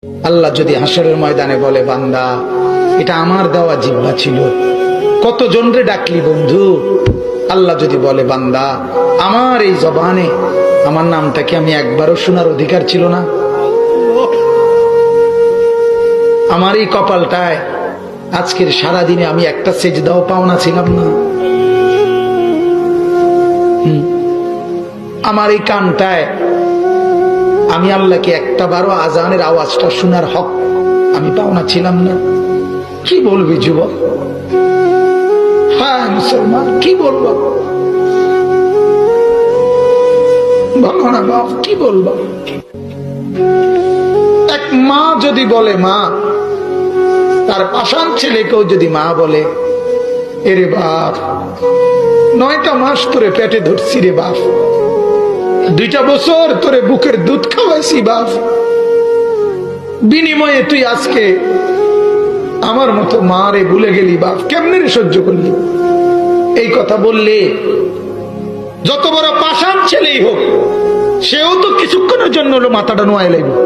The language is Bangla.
আল্লাহ যদি হাসরের ময়দানে বলে, বান্দা এটা আমার দেওয়া জিহ্বা ছিল, কতজন রে ডাকলি বন্ধু। আল্লাহ যদি বলে, বান্দা আমার এই জবানে আমার নামটা কি আমি একবারও শোনার অধিকার ছিল না? আমার এই কপালটায় আজকের সারাদিনে আমি একটা সেজদাও পাওনা ছিলাম না? আমার এই কানটায় আমি আল্লাহকে একটা বারো আজানের আওয়াজটা শোনার হক আমি পাওনা ছিলাম না? কি বলবি যুবক? হ্যাঁ মুসলমান, কি বলবো? বলো না বাপ, কি বলবো? এক মা যদি বলে, মা তার পাষাণ ছেলেকেও যদি মা বলে, এরে বাপ 9টা মাস তোরে পেটে ধরছি রে বাপ, 2টা বছর তোরে বুকের দুধ খাওয়াইছি বাপ, বিনিময়ে তুই আজকে আমার মতো মা রে ভুলে গেলি বাপ, কেমনে রে সহ্য করলি? এই কথা বললে যত বড় পাষাণ ছেলেই হোক, সেও তো কিছুক্ষণের জন্য মাথাটা নোয়াই লাগবে।